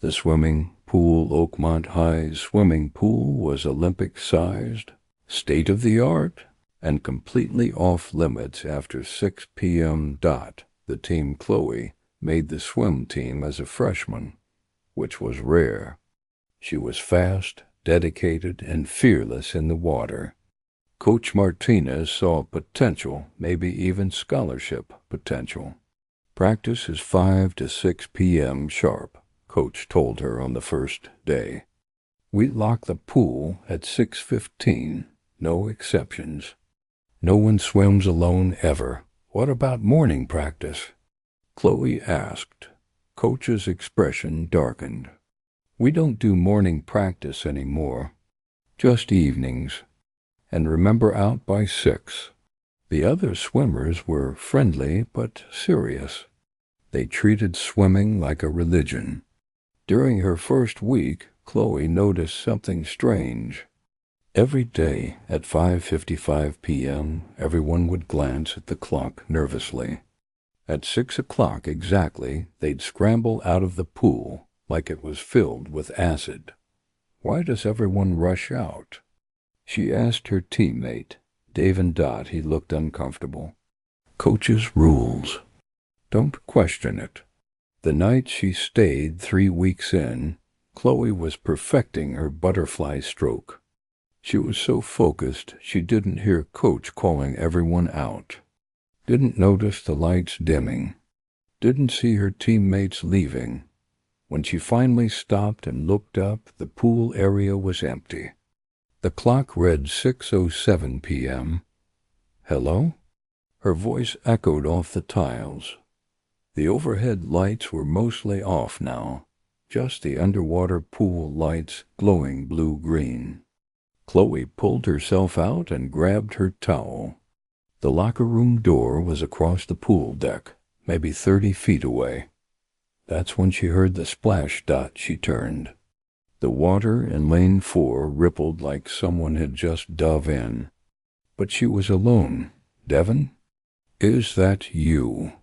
The swimming pool, Oakmont High's swimming pool, was Olympic-sized, state-of-the-art, and completely off-limits after 6 p.m. The team Chloe made the swim team as a freshman, which was rare. She was fast, dedicated, and fearless in the water. Coach Martinez saw potential, maybe even scholarship potential. Practice is 5 to 6 p.m. sharp, Coach told her on the first day. We lock the pool at 6:15, no exceptions. No one swims alone ever. What about morning practice? Chloe asked. Coach's expression darkened. We don't do morning practice anymore. Just evenings. And remember, out by 6. The other swimmers were friendly but serious. They treated swimming like a religion. During her first week, Chloe noticed something strange. Every day at 5:55 p.m., everyone would glance at the clock nervously. At 6 o'clock exactly, they'd scramble out of the pool like it was filled with acid. Why does everyone rush out? She asked her teammate, Dave and Dot. He looked uncomfortable. Coach's rules. Don't question it. The night she stayed 3 weeks in, Chloe was perfecting her butterfly stroke. She was so focused she didn't hear Coach calling everyone out. Didn't notice the lights dimming. Didn't see her teammates leaving. When she finally stopped and looked up, the pool area was empty. The clock read 6:07 p.m. Hello? Her voice echoed off the tiles. The overhead lights were mostly off now, just the underwater pool lights glowing blue-green. Chloe pulled herself out and grabbed her towel. The locker room door was across the pool deck, maybe 30 feet away. That's when she heard the splash. She turned. The water in lane 4 rippled like someone had just dove in. But she was alone. Devon? Is that you?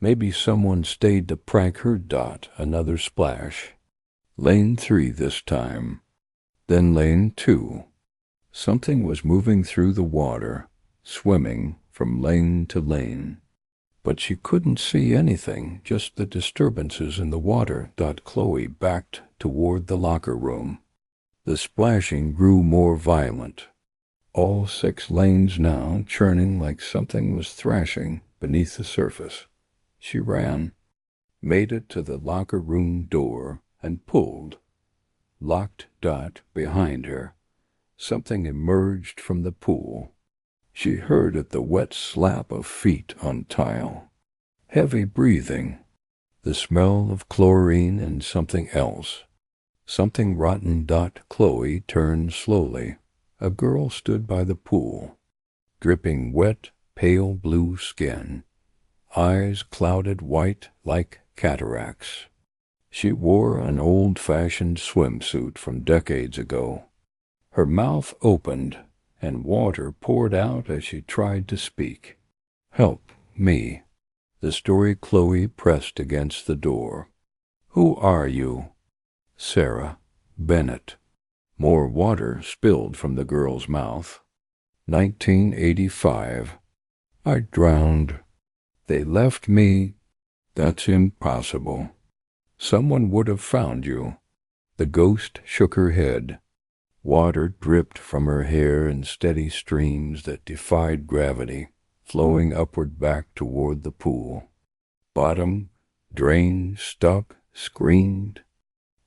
Maybe someone stayed to prank her. Another splash. Lane 3 this time. Then lane 2. Something was moving through the water, swimming from lane to lane. But she couldn't see anything, just the disturbances in the water. Chloe backed toward the locker room. The splashing grew more violent. All 6 lanes now churning like something was thrashing beneath the surface. She ran, made it to the locker room door, and pulled. Locked behind her. Something emerged from the pool. She heard it, the wet slap of feet on tile. Heavy breathing. The smell of chlorine and something else. Something rotten. Chloe turned slowly. A girl stood by the pool. Dripping wet, pale blue skin. Eyes clouded white like cataracts. She wore an old-fashioned swimsuit from decades ago. Her mouth opened, and water poured out as she tried to speak. Help me. The story. Chloe pressed against the door. Who are you? Sarah Bennett. More water spilled from the girl's mouth. 1985. I drowned. They left me. That's impossible. Someone would have found you. The ghost shook her head. Water dripped from her hair in steady streams that defied gravity, flowing upward back toward the pool. Bottom, drained, stuck, screamed.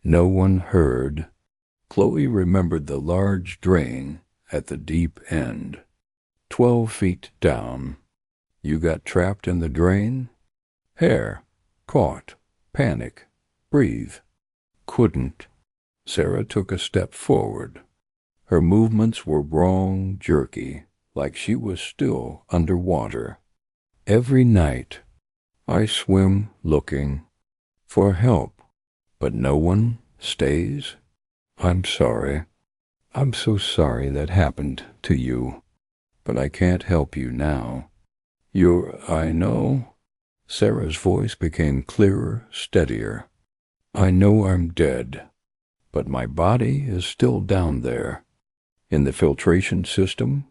No one heard. Chloe remembered the large drain at the deep end. 12 feet down. You got trapped in the drain? Hair. Caught. Panic. Breathe. Couldn't. Sarah took a step forward. Her movements were wrong, jerky, like she was still underwater. Every night, I swim looking for help, but no one stays. I'm sorry. I'm so sorry that happened to you, but I can't help you now. I know. Sarah's voice became clearer, steadier. I know I'm dead, but my body is still down there, in the filtration system,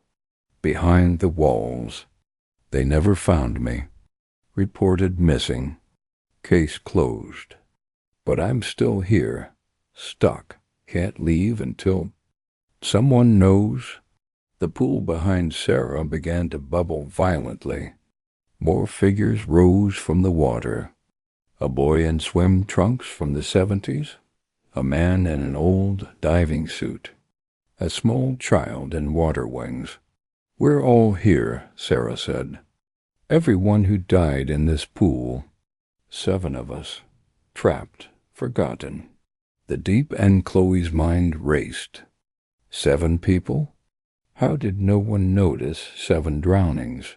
behind the walls. They never found me. Reported missing. Case closed. But I'm still here, stuck. Can't leave until someone knows. The pool behind Sarah began to bubble violently. More figures rose from the water. A boy in swim trunks from the 70s, a man in an old diving suit, a small child in water wings. We're all here, Sarah said. Everyone who died in this pool. 7 of us, trapped, forgotten. The deep end Chloe's mind raced. 7 people? How did no one notice 7 drownings?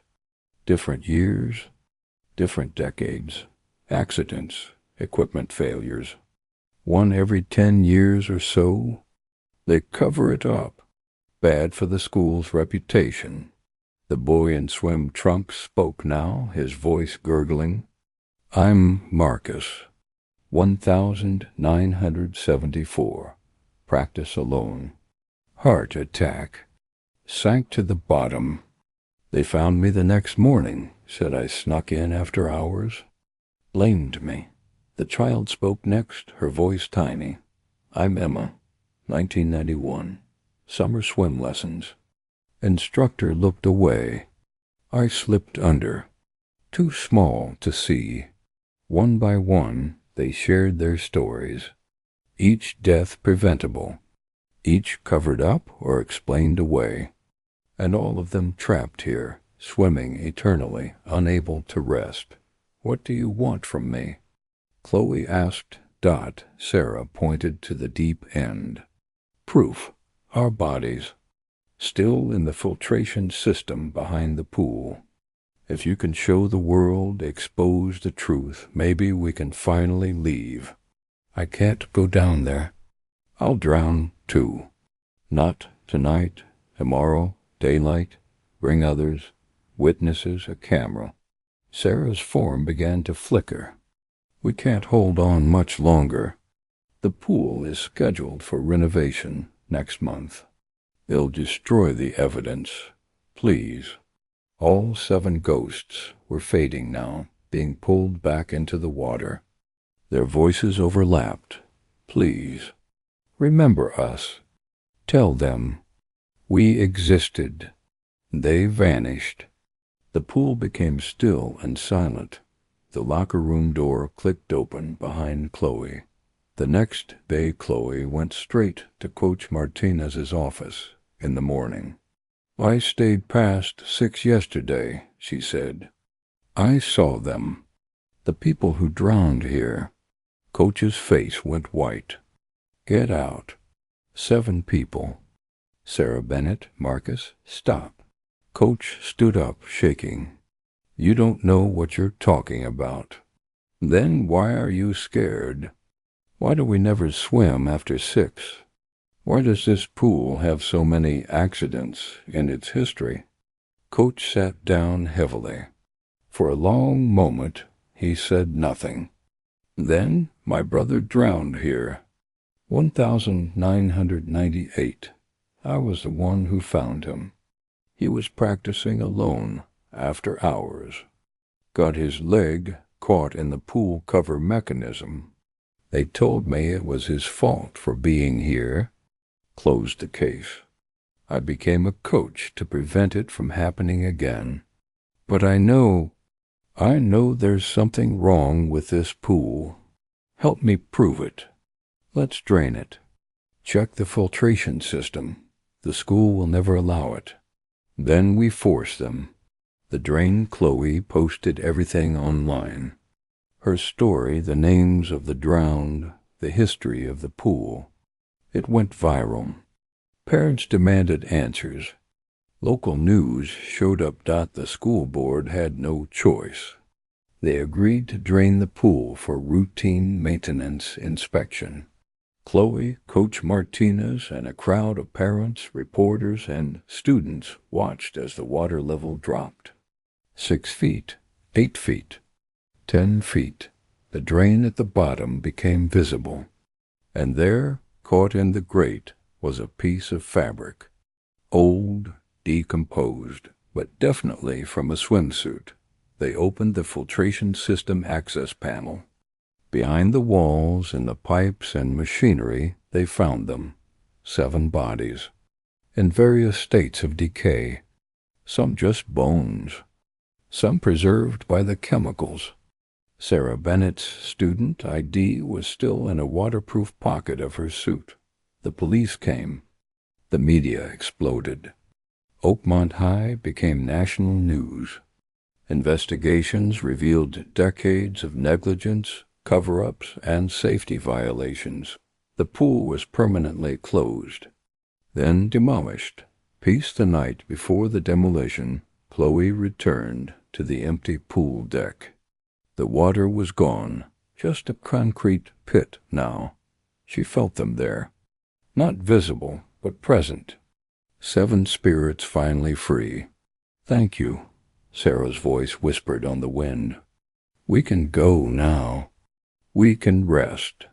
Different years, different decades, accidents, equipment failures. 1 every 10 years or so. They cover it up. Bad for the school's reputation. The boy in swim trunks spoke now, his voice gurgling. I'm Marcus. 1974. Practice alone. Heart attack. Sank to the bottom. They found me the next morning, said I snuck in after hours. Blamed me. The child spoke next, her voice tiny. I'm Emma, 1991. Summer swim lessons. Instructor looked away. I slipped under. Too small to see. 1 by 1, they shared their stories. Each death preventable. Each covered up or explained away. And all of them trapped here, swimming eternally, unable to rest. What do you want from me? Chloe asked. Sarah pointed to the deep end. Proof. Our bodies. Still in the filtration system behind the pool. If you can show the world, expose the truth, maybe we can finally leave. I can't go down there. I'll drown, too. Not tonight, tomorrow, daylight, bring others, witnesses, a camera. Sarah's form began to flicker. We can't hold on much longer. The pool is scheduled for renovation next month. They'll destroy the evidence. Please. All 7 ghosts were fading now, being pulled back into the water. Their voices overlapped. Please. Remember us. Tell them. We existed. They vanished. The pool became still and silent. The locker room door clicked open behind Chloe. The next day Chloe went straight to Coach Martinez's office in the morning. I stayed past 6 yesterday, she said. I saw them. The people who drowned here. Coach's face went white. Get out. 7 people. Sarah Bennett, Marcus, stop. Coach stood up, shaking. You don't know what you're talking about. Then why are you scared? Why do we never swim after 6? Why does this pool have so many accidents in its history? Coach sat down heavily. For a long moment he said nothing. Then my brother drowned here. 1998. I was the one who found him. He was practicing alone after hours. Got his leg caught in the pool cover mechanism. They told me it was his fault for being here. Closed the case. I became a coach to prevent it from happening again. But I know there's something wrong with this pool. Help me prove it. Let's drain it. Check the filtration system. The school will never allow it. Then we force them. The drained Chloe posted everything online. Her story, the names of the drowned, the history of the pool. It went viral. Parents demanded answers. Local news showed up. The school board had no choice. They agreed to drain the pool for routine maintenance inspection. Chloe, Coach Martinez, and a crowd of parents, reporters, and students watched as the water level dropped. 6 feet, 8 feet, 10 feet. The drain at the bottom became visible, and there, caught in the grate, was a piece of fabric, old, decomposed, but definitely from a swimsuit. They opened the filtration system access panel. Behind the walls, in the pipes and machinery, they found them, 7 bodies, in various states of decay, some just bones, some preserved by the chemicals. Sarah Bennett's student ID was still in a waterproof pocket of her suit. The police came. The media exploded. Oakmont High became national news. Investigations revealed decades of negligence, cover-ups, and safety violations. The pool was permanently closed, then demolished. Piece the night before the demolition, Chloe returned to the empty pool deck. The water was gone, just a concrete pit now. She felt them there, not visible, but present. 7 spirits finally free. "Thank you," Sarah's voice whispered on the wind. "We can go now. We can rest."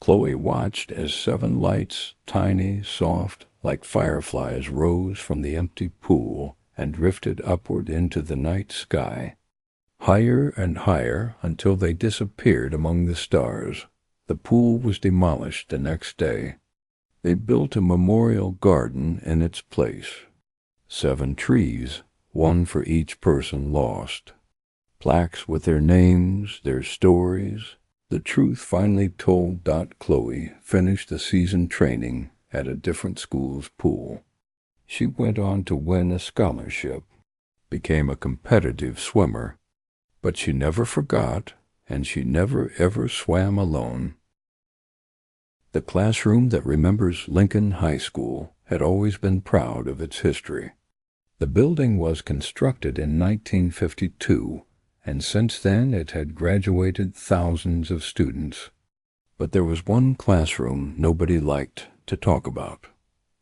Chloe watched as 7 lights, tiny, soft, like fireflies, rose from the empty pool and drifted upward into the night sky. Higher and higher until they disappeared among the stars. The pool was demolished the next day. They built a memorial garden in its place. 7 trees, 1 for each person lost. Plaques with their names, their stories. The truth finally told. Chloe finished the season training at a different school's pool. She went on to win a scholarship, became a competitive swimmer, but she never forgot, and she never ever swam alone. The classroom that remembers Lincoln High School had always been proud of its history. The building was constructed in 1952, and since then it had graduated thousands of students. But there was one classroom nobody liked to talk about.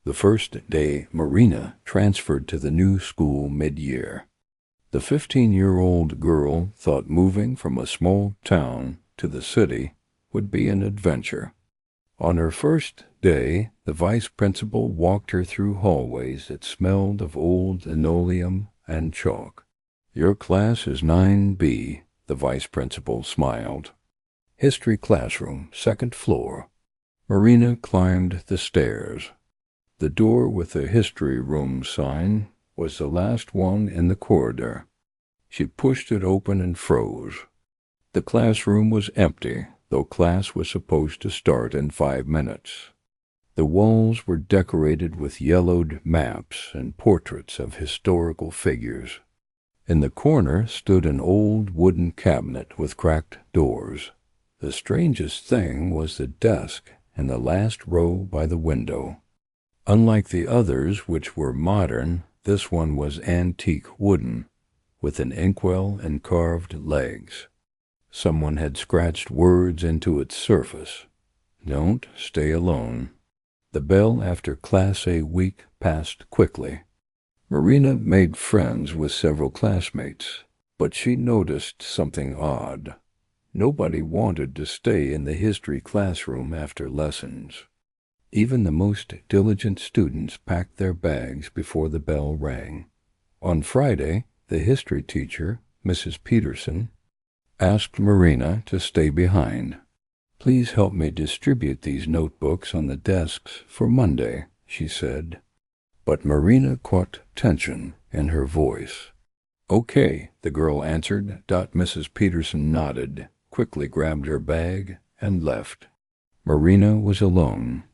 The first day Marina transferred to the new school mid-year. The 15-year-old girl thought moving from a small town to the city would be an adventure. On her first day, the vice principal walked her through hallways that smelled of old linoleum and chalk. "Your class is 9B, the vice principal smiled. "History classroom, 2nd floor." Marina climbed the stairs. The door with the history room sign was the last one in the corridor. She pushed it open and froze. The classroom was empty, though class was supposed to start in 5 minutes. The walls were decorated with yellowed maps and portraits of historical figures. In the corner stood an old wooden cabinet with cracked doors. The strangest thing was the desk in the last row by the window. Unlike the others, which were modern, this one was antique wooden, with an inkwell and carved legs. Someone had scratched words into its surface. "Don't stay alone." The bell after Class A week passed quickly. Marina made friends with several classmates, but she noticed something odd. Nobody wanted to stay in the history classroom after lessons. Even the most diligent students packed their bags before the bell rang. On Friday, the history teacher, Mrs. Peterson, asked Marina to stay behind. "Please help me distribute these notebooks on the desks for Monday," she said. But Marina caught tension in her voice. "Okay," the girl answered. Mrs. Peterson nodded, quickly grabbed her bag, and left. Marina was alone.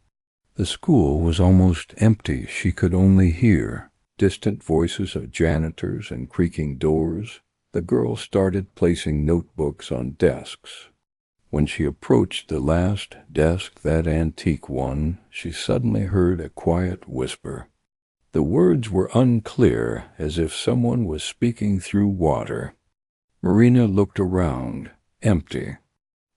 The school was almost empty. She could only hear distant voices of janitors and creaking doors. The girl started placing notebooks on desks. When she approached the last desk, that antique one, she suddenly heard a quiet whisper. The words were unclear, as if someone was speaking through water. Marina looked around, empty.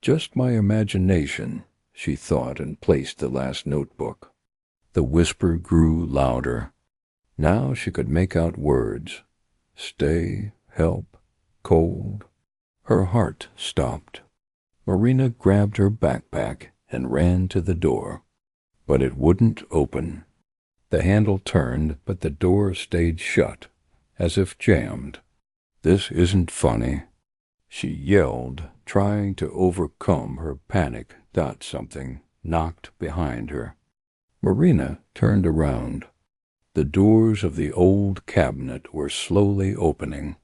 "Just my imagination," she thought, and placed the last notebook. The whisper grew louder. Now she could make out words. Stay, help, cold. Her heart stopped. Marina grabbed her backpack and ran to the door, but it wouldn't open. The handle turned, but the door stayed shut, as if jammed. "This isn't funny," she yelled, trying to overcome her panic. Something knocked behind her. Marina turned around. The doors of the old cabinet were slowly opening.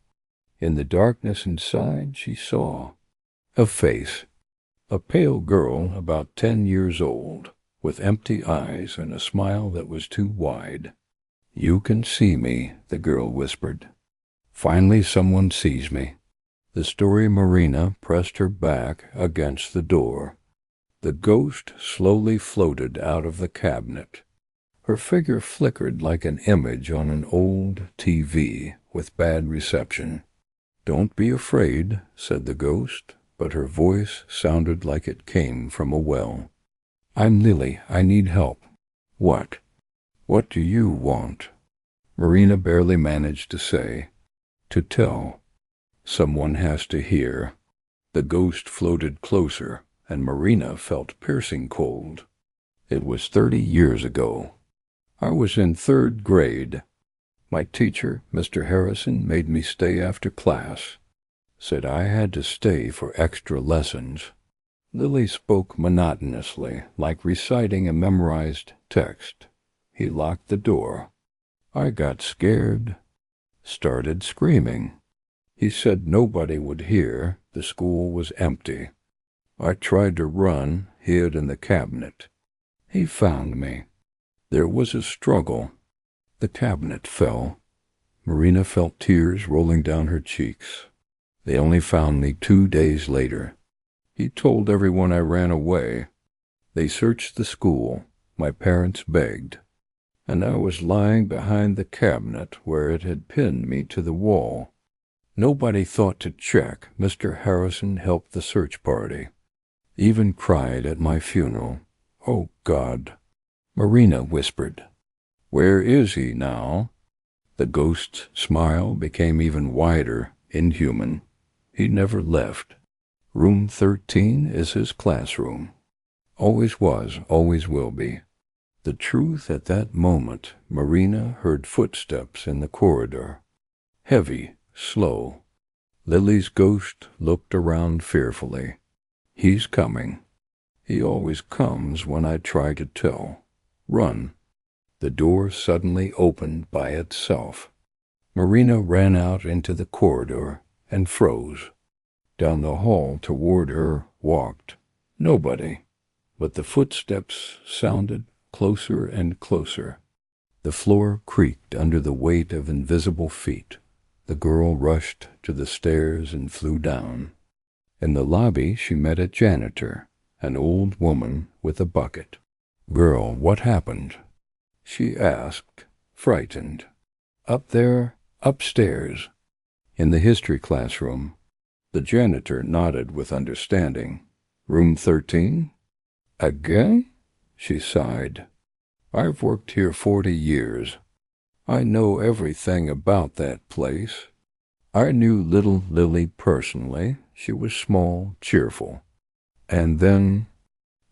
In the darkness inside, she saw a face, a pale girl about 10 years old, with empty eyes and a smile that was too wide. "You can see me," the girl whispered. "Finally someone sees me." The story Marina pressed her back against the door. The ghost slowly floated out of the cabinet. Her figure flickered like an image on an old TV with bad reception. "Don't be afraid," said the ghost, but her voice sounded like it came from a well. "I'm Lily. I need help." "What? What do you want?" Marina barely managed to say. "To tell. Someone has to hear." The ghost floated closer, and Marina felt piercing cold. "It was 30 years ago. I was in 3rd grade. My teacher, Mr. Harrison, made me stay after class. Said I had to stay for extra lessons." Lily spoke monotonously, like reciting a memorized text. "He locked the door. I got scared. Started screaming. He said nobody would hear. The school was empty. I tried to run, hid in the cabinet. He found me. There was a struggle. The cabinet fell." Marina felt tears rolling down her cheeks. "They only found me 2 days later. He told everyone I ran away. They searched the school. My parents begged. And I was lying behind the cabinet where it had pinned me to the wall. Nobody thought to check. Mr. Harrison helped the search party. Even cried at my funeral. Oh, God." Marina whispered. "Where is he now?" The ghost's smile became even wider, inhuman. "He never left. Room 13 is his classroom. Always was, always will be." The truth at that moment, Marina heard footsteps in the corridor. Heavy, slow. Lily's ghost looked around fearfully. "He's coming. He always comes when I try to tell. Run." The door suddenly opened by itself. Marina ran out into the corridor and froze. Down the hall toward her walked nobody, but the footsteps sounded closer and closer. The floor creaked under the weight of invisible feet. The girl rushed to the stairs and flew down. In the lobby she met a janitor, an old woman with a bucket. "Girl, what happened?" she asked, frightened. "Up there, upstairs, in the history classroom." The janitor nodded with understanding. "Room 13? Again?" she sighed. "I've worked here 40 years. I know everything about that place. I knew little Lily personally. She was small, cheerful. And then,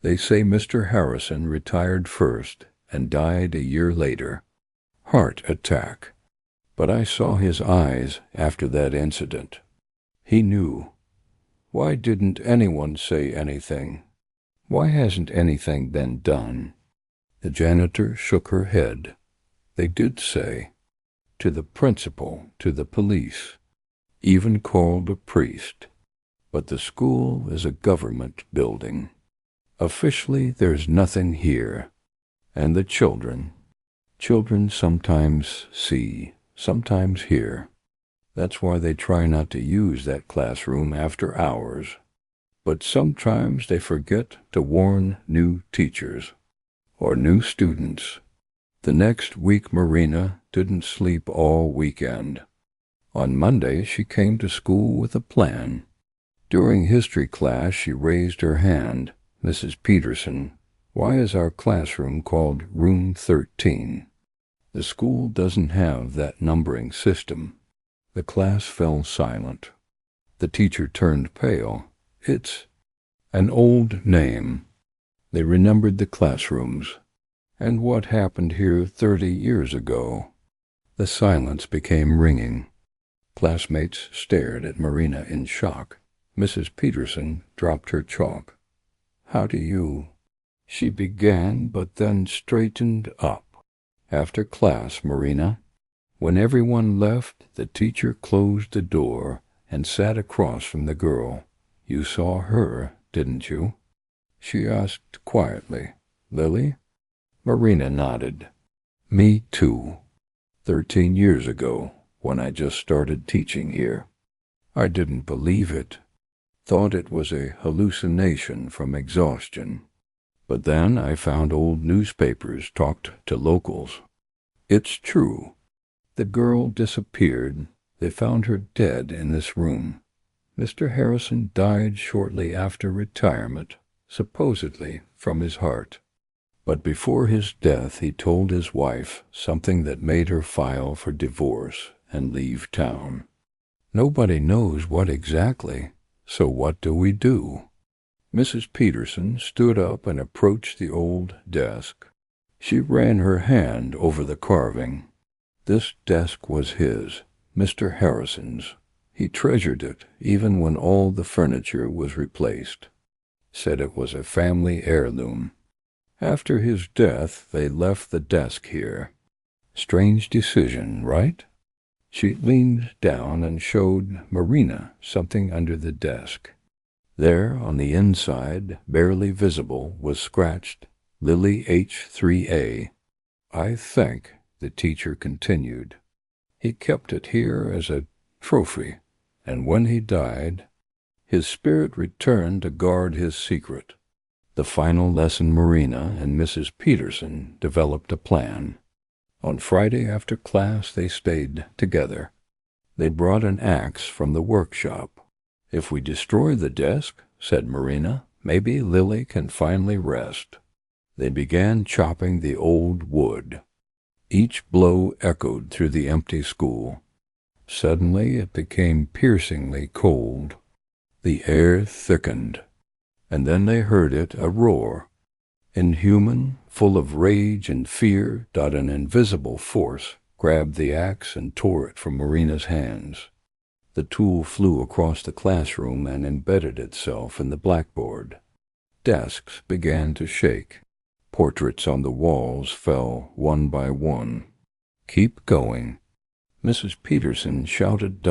they say Mr. Harrison retired first and died a year later. Heart attack. But I saw his eyes after that incident. He knew. Why didn't anyone say anything? Why hasn't anything been done?" The janitor shook her head. "They did say. To the principal, to the police. Even called a priest. But the school is a government building. Officially, there's nothing here. And the children sometimes see, sometimes hear. That's why they try not to use that classroom after hours. But sometimes they forget to warn new teachers or new students." The next week Marina didn't sleep all weekend. On Monday she came to school with a plan. During history class she raised her hand. "Mrs. Peterson, why is our classroom called Room 13? The school doesn't have that numbering system." The class fell silent. The teacher turned pale. An old name. They remembered the classrooms, and what happened here 30 years ago. The silence became ringing. Classmates stared at Marina in shock. Mrs. Peterson dropped her chalk. "How do you—" she began, but then straightened up. "After class, Marina." When everyone left, the teacher closed the door and sat across from the girl. "You saw her, didn't you?" she asked quietly. "Lily?" Marina nodded. "Me too. 13 years ago, when I just started teaching here. I didn't believe it. Thought it was a hallucination from exhaustion. But then I found old newspapers, talked to locals. It's true. The girl disappeared. They found her dead in this room. Mr. Harrison died shortly after retirement, supposedly from his heart. But before his death he told his wife something that made her file for divorce and leave town. Nobody knows what exactly, so what do we do?" Mrs. Peterson stood up and approached the old desk. She ran her hand over the carving. This desk was his, Mr. Harrison's. He treasured it even when all the furniture was replaced. Said it was a family heirloom. After his death, they left the desk here. Strange decision, right? She leaned down and showed Marina something under the desk. There, on the inside, barely visible, was scratched, "Lily H3A. I think," the teacher continued, "he kept it here as a trophy, and when he died, his spirit returned to guard his secret." The final lesson, Marina and Mrs. Peterson developed a plan. On Friday after class they stayed together. They brought an axe from the workshop. "If we destroy the desk," said Marina, "maybe Lily can finally rest." They began chopping the old wood. Each blow echoed through the empty school. Suddenly it became piercingly cold. The air thickened, and then they heard it a roar. Inhuman, full of rage and fear, an invisible force grabbed the axe and tore it from Marina's hands. The tool flew across the classroom and embedded itself in the blackboard. Desks began to shake. Portraits on the walls fell one by one. "Keep going." Mrs. Peterson shouted.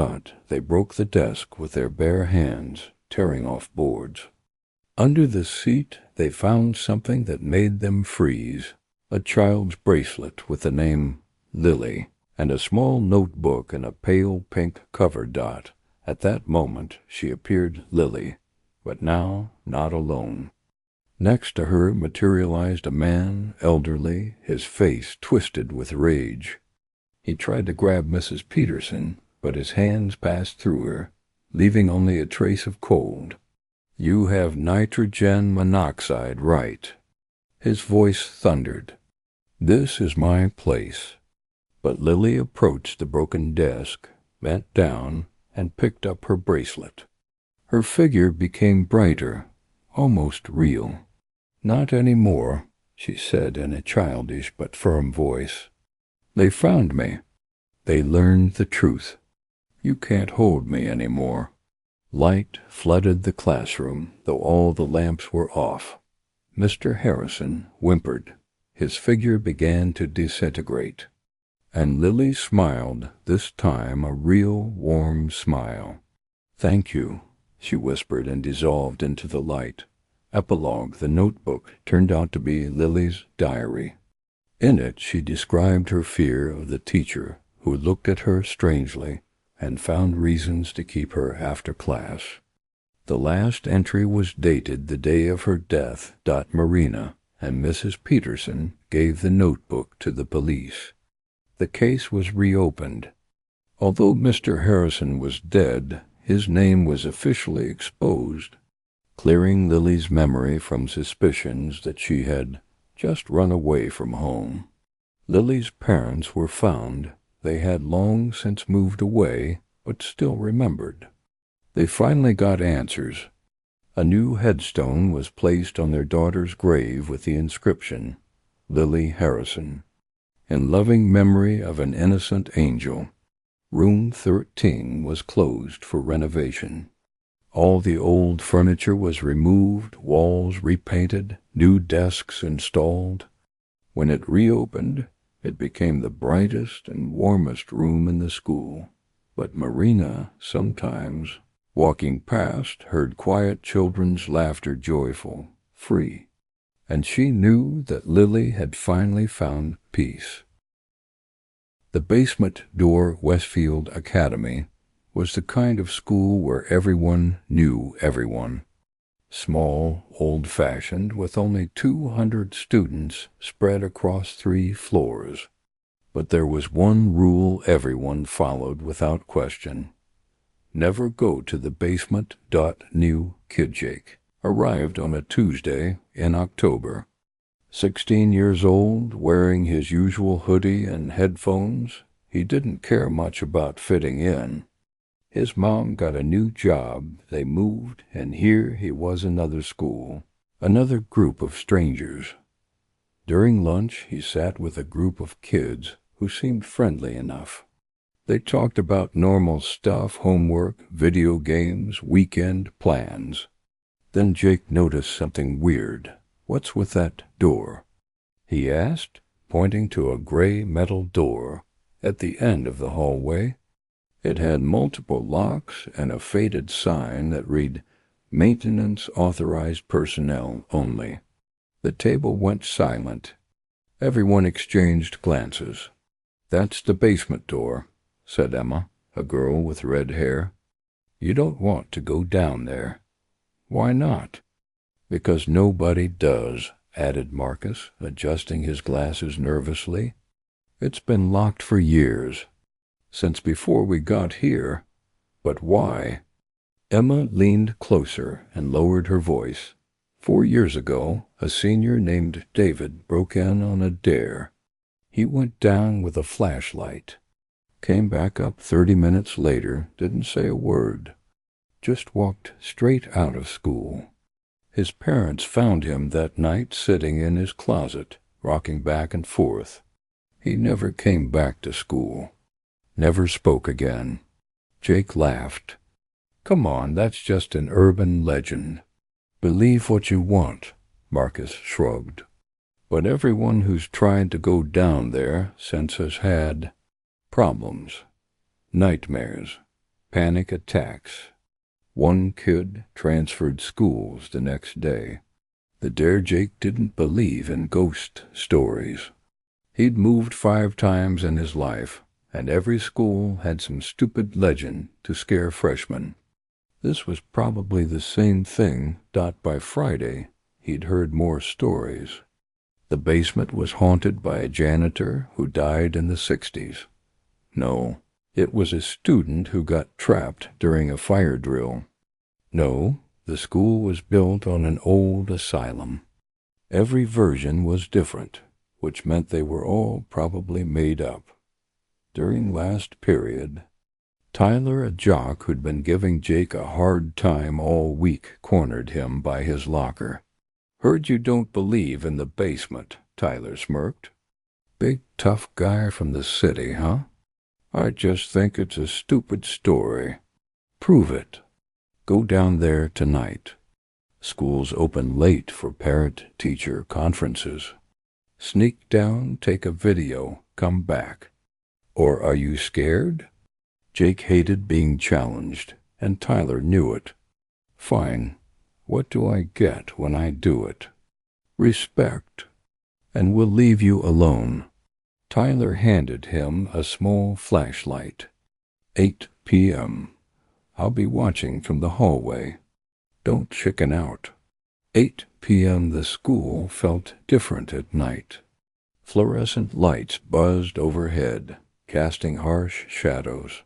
They broke the desk with their bare hands, tearing off boards. Under the seat they found something that made them freeze. A child's bracelet with the name Lily, and a small notebook in a pale pink cover. At that moment she appeared Lily, but now not alone. Next to her materialized a man, elderly, his face twisted with rage. He tried to grab Mrs. Peterson, but his hands passed through her, leaving only a trace of cold. "You have nitrogen monoxide, right?" His voice thundered. "This is my place." But Lily approached the broken desk, bent down, and picked up her bracelet. Her figure became brighter, almost real. "Not any more," she said in a childish but firm voice. "They found me. They learned the truth. You can't hold me any more." Light flooded the classroom, though all the lamps were off. Mr. Harrison whimpered. His figure began to disintegrate. And Lily smiled, this time a real warm smile. "Thank you," she whispered and dissolved into the light. Epilogue: the notebook turned out to be Lily's diary. In it she described her fear of the teacher who looked at her strangely and found reasons to keep her after class. The last entry was dated the day of her death. Marina and Mrs. Peterson gave the notebook to the police. The case was reopened. Although Mr. Harrison was dead, his name was officially exposed, clearing Lily's memory from suspicions that she had just run away from home. Lily's parents were found. They had long since moved away, but still remembered. They finally got answers. A new headstone was placed on their daughter's grave with the inscription, Lily Harrison, in loving memory of an innocent angel. Room 13 was closed for renovation. All the old furniture was removed, walls repainted, new desks installed. When it reopened, it became the brightest and warmest room in the school. But Marina sometimes, walking past, heard quiet children's laughter, joyful, free, and she knew that Lily had finally found peace. The basement door Westfield Academy was the kind of school where everyone knew everyone. Small, old-fashioned, with only 200 students spread across 3 floors. But there was one rule everyone followed without question. Never go to the basement. New Kid Jake arrived on a Tuesday in October. 16 years old, wearing his usual hoodie and headphones, he didn't care much about fitting in. His mom got a new job, they moved, and here he was, another school, another group of strangers. During lunch, he sat with a group of kids who seemed friendly enough. They talked about normal stuff, homework, video games, weekend plans. Then Jake noticed something weird. "What's with that door?" he asked, pointing to a gray metal door at the end of the hallway. It had multiple locks and a faded sign that read, "Maintenance authorized personnel only." The table went silent. Everyone exchanged glances. "That's the basement door," said Emma, a girl with red hair. "You don't want to go down there." "Why not?" "Because nobody does," added Marcus, adjusting his glasses nervously. "It's been locked for years. Since before we got here." "But why?" Emma leaned closer and lowered her voice. 4 years ago, a senior named David broke in on a dare. He went down with a flashlight. Came back up 30 minutes later, didn't say a word. Just walked straight out of school. His parents found him that night sitting in his closet, rocking back and forth. He never came back to school. Never spoke again. Jake laughed. "Come on, that's just an urban legend." "Believe what you want," Marcus shrugged. "But everyone who's tried to go down there since has had problems. Nightmares. Panic attacks. One kid transferred schools the next day. The dare Jake didn't believe in ghost stories. He'd moved 5 times in his life, and every school had some stupid legend to scare freshmen. This was probably the same thing. By Friday, he'd heard more stories. The basement was haunted by a janitor who died in the 60s. No, it was a student who got trapped during a fire drill. No, the school was built on an old asylum. Every version was different, which meant they were all probably made up. During last period, Tyler, a jock who'd been giving Jake a hard time all week, cornered him by his locker. "Heard you don't believe in the basement," Tyler smirked. "Big tough guy from the city, huh? I just think it's a stupid story." "Prove it. Go down there tonight. School's open late for parent-teacher conferences. Sneak down, take a video, come back. Or are you scared?" Jake hated being challenged, and Tyler knew it. "Fine. What do I get when I do it?" "Respect. And we'll leave you alone." Tyler handed him a small flashlight. 8 p.m. I'll be watching from the hallway. Don't chicken out. 8 p.m. The school felt different at night. Fluorescent lights buzzed overhead, casting harsh shadows.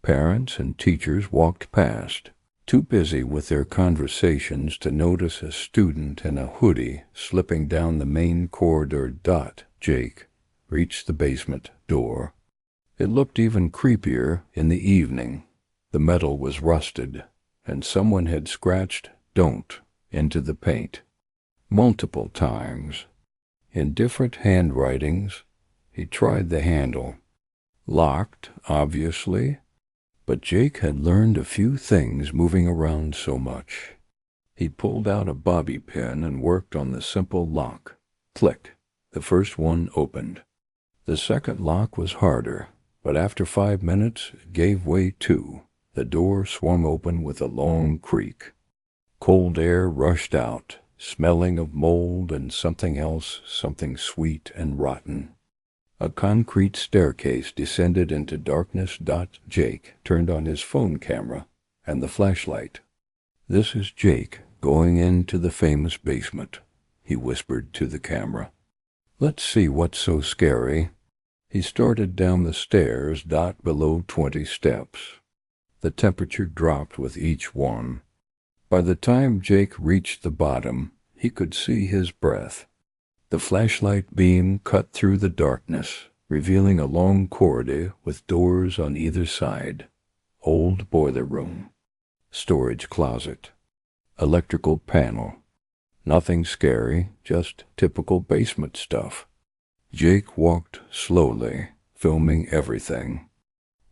Parents and teachers walked past, too busy with their conversations to notice a student in a hoodie slipping down the main corridor. Jake reached the basement door. It looked even creepier in the evening. The metal was rusted, and someone had scratched "Don't" into the paint. Multiple times. In different handwritings, he tried the handle. Locked, obviously, but Jake had learned a few things moving around so much. He pulled out a bobby pin and worked on the simple lock. Click. The first one opened. The second lock was harder, but after 5 minutes it gave way too. The door swung open with a long creak. Cold air rushed out, smelling of mold and something else, something sweet and rotten. A concrete staircase descended into darkness. Jake turned on his phone camera and the flashlight. "This is Jake going into the famous basement," he whispered to the camera. "Let's see what's so scary." He started down the stairs. Below 20 steps. The temperature dropped with each one. By the time Jake reached the bottom, he could see his breath. The flashlight beam cut through the darkness, revealing a long corridor with doors on either side. Old boiler room. Storage closet. Electrical panel. Nothing scary, just typical basement stuff. Jake walked slowly, filming everything.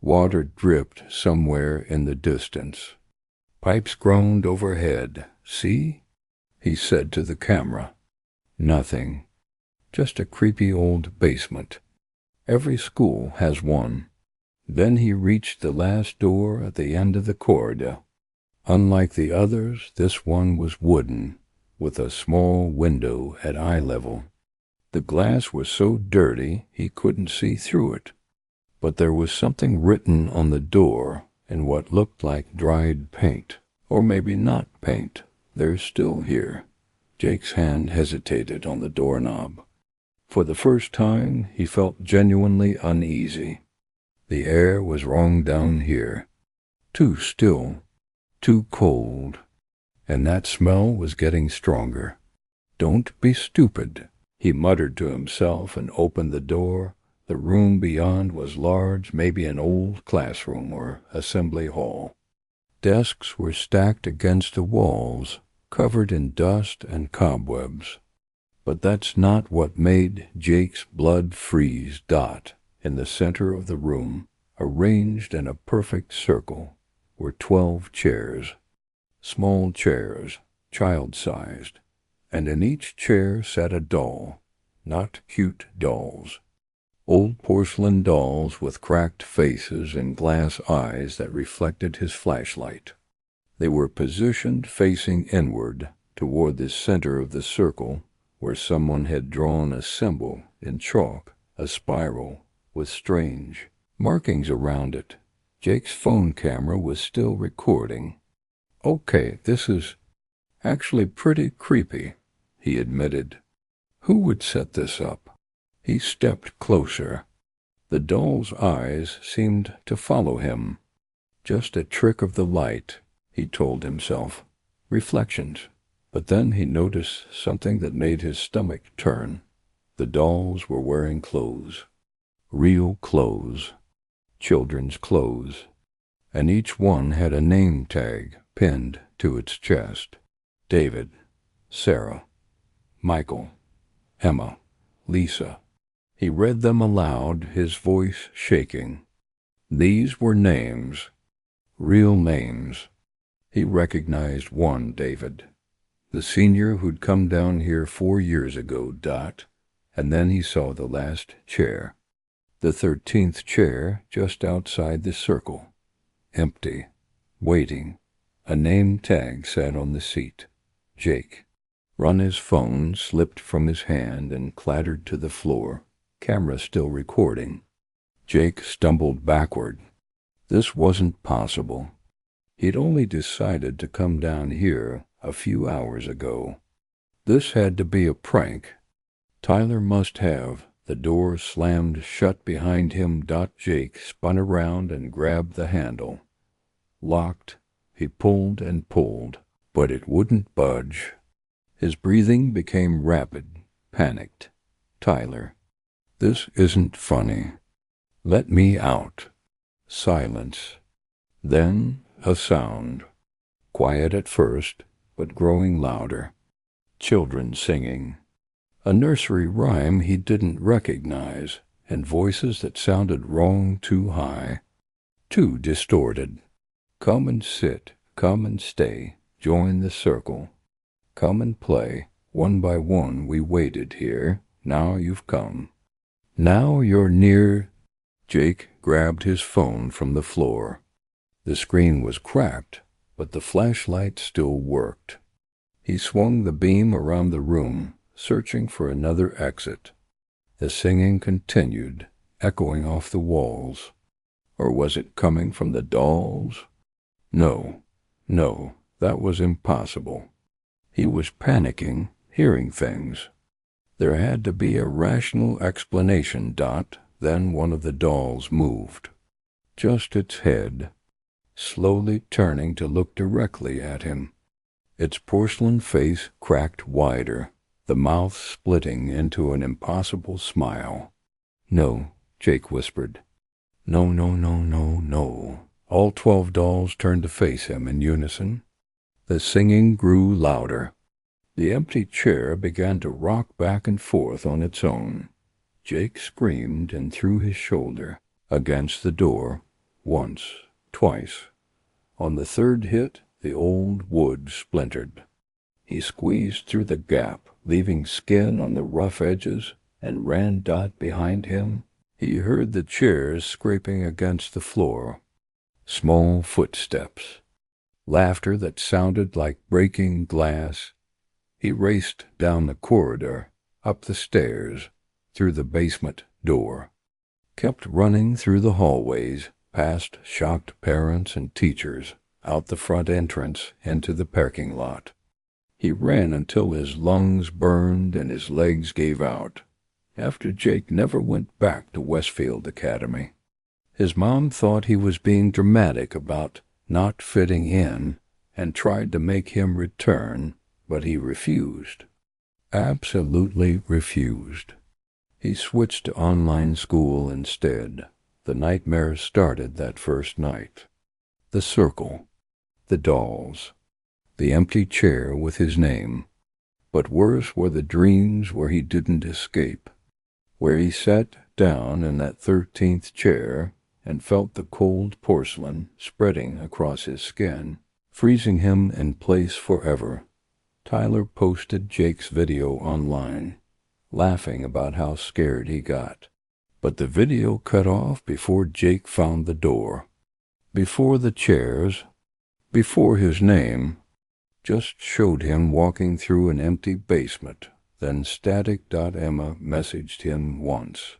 Water dripped somewhere in the distance. Pipes groaned overhead. "See?" he said to the camera. Nothing. Just a creepy old basement. Every school has one. Then he reached the last door at the end of the corridor. Unlike the others, this one was wooden, with a small window at eye level. The glass was so dirty he couldn't see through it, but there was something written on the door in what looked like dried paint. Or maybe not paint. They're still here. Jake's hand hesitated on the doorknob. For the first time, he felt genuinely uneasy. The air was wrong down here. Too still. Too cold. And that smell was getting stronger. "Don't be stupid," he muttered to himself and opened the door. The room beyond was large, maybe an old classroom or assembly hall. Desks were stacked against the walls, covered in dust and cobwebs. But that's not what made Jake's blood freeze. In the center of the room, arranged in a perfect circle, were 12 chairs. Small chairs, child-sized, and in each chair sat a doll, not cute dolls. Old porcelain dolls with cracked faces and glass eyes that reflected his flashlight. They were positioned facing inward toward the center of the circle, where someone had drawn a symbol in chalk, a spiral with strange markings around it. Jake's phone camera was still recording. "Okay, this is actually pretty creepy," he admitted. "Who would set this up?" He stepped closer. The doll's eyes seemed to follow him. Just a trick of the light, he told himself. Reflections. But then he noticed something that made his stomach turn. The dolls were wearing clothes. Real clothes. Children's clothes. And each one had a name tag pinned to its chest. David, Sarah, Michael, Emma, Lisa. He read them aloud, his voice shaking. These were names. Real names. He recognized one David. The senior who'd come down here 4 years ago. And then he saw the last chair. The 13th chair just outside the circle. Empty. Waiting. A name tag sat on the seat. Jake. Ron's phone slipped from his hand and clattered to the floor. Camera still recording. Jake stumbled backward. This wasn't possible. He'd only decided to come down here a few hours ago. This had to be a prank. Tyler must have. The door slammed shut behind him. Jake spun around and grabbed the handle. Locked. He pulled and pulled, but it wouldn't budge. His breathing became rapid, panicked. "Tyler, this isn't funny. Let me out." Silence. Then a sound. Quiet at first, but growing louder. Children singing. A nursery rhyme he didn't recognize, and voices that sounded wrong, too high, too distorted. Come and sit, come and stay, join the circle. Come and play, one by one we waited here, now you've come. Now you're near. Jake grabbed his phone from the floor. The screen was cracked, but the flashlight still worked. He swung the beam around the room, searching for another exit. The singing continued, echoing off the walls. Or was it coming from the dolls? No, that was impossible. He was panicking, hearing things. There had to be a rational explanation. Then one of the dolls moved. Just its head, slowly turning to look directly at him. Its porcelain face cracked wider, the mouth splitting into an impossible smile. No, Jake whispered. No. All 12 dolls turned to face him in unison. The singing grew louder. The empty chair began to rock back and forth on its own. Jake screamed and threw his shoulder against the door, once, twice. On the third hit, the old wood splintered. He squeezed through the gap, leaving skin on the rough edges, and ran behind him. He heard the chairs scraping against the floor. Small footsteps. Laughter that sounded like breaking glass. He raced down the corridor, up the stairs, through the basement door. Kept running through the hallways, past shocked parents and teachers, out the front entrance into the parking lot. He ran until his lungs burned and his legs gave out. After Jake never went back to Westfield Academy. His mom thought he was being dramatic about not fitting in and tried to make him return, but he refused. Absolutely refused. He switched to online school instead. The nightmares started that first night. The circle. The dolls. The empty chair with his name. But worse were the dreams where he didn't escape. Where he sat down in that 13th chair and felt the cold porcelain spreading across his skin, freezing him in place forever. Tyler posted Jake's video online, laughing about how scared he got. But the video cut off before Jake found the door. Before the chairs, before his name, just showed him walking through an empty basement. Then Static.Emma messaged him once.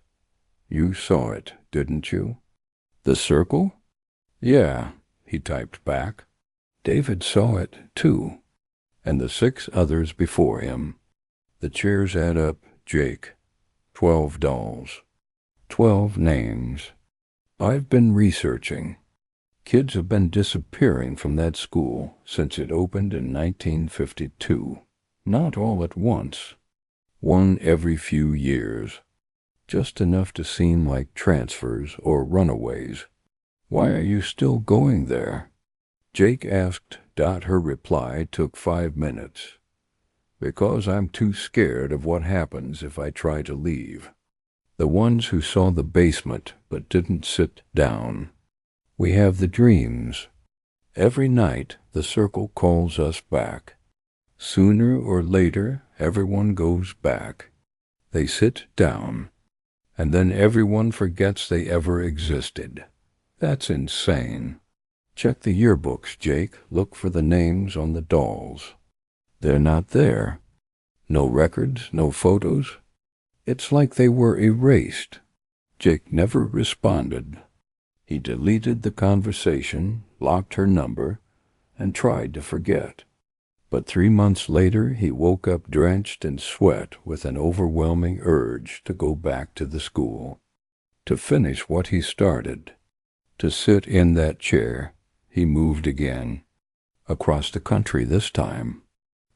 You saw it, didn't you? The circle? Yeah, he typed back. David saw it, too. And the 6 others before him. The chairs add up, Jake. 12 dolls. 12 names. I've been researching. Kids have been disappearing from that school since it opened in 1952. Not all at once. One every few years. Just enough to seem like transfers or runaways. Why are you still going there? Jake asked. Her reply took 5 minutes. Because I'm too scared of what happens if I try to leave. The ones who saw the basement but didn't sit down. We have the dreams. Every night the circle calls us back. Sooner or later everyone goes back. They sit down. And then everyone forgets they ever existed. That's insane. Check the yearbooks, Jake. Look for the names on the dolls. They're not there. No records, no photos. It's like they were erased. Jake never responded. He deleted the conversation, blocked her number, and tried to forget. But 3 months later he woke up drenched in sweat with an overwhelming urge to go back to the school. To finish what he started. To sit in that chair. He moved again. Across the country this time.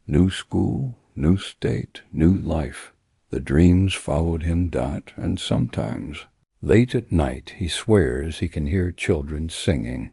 New school, new state, new life. The dreams followed him, and sometimes, late at night, he swears he can hear children singing.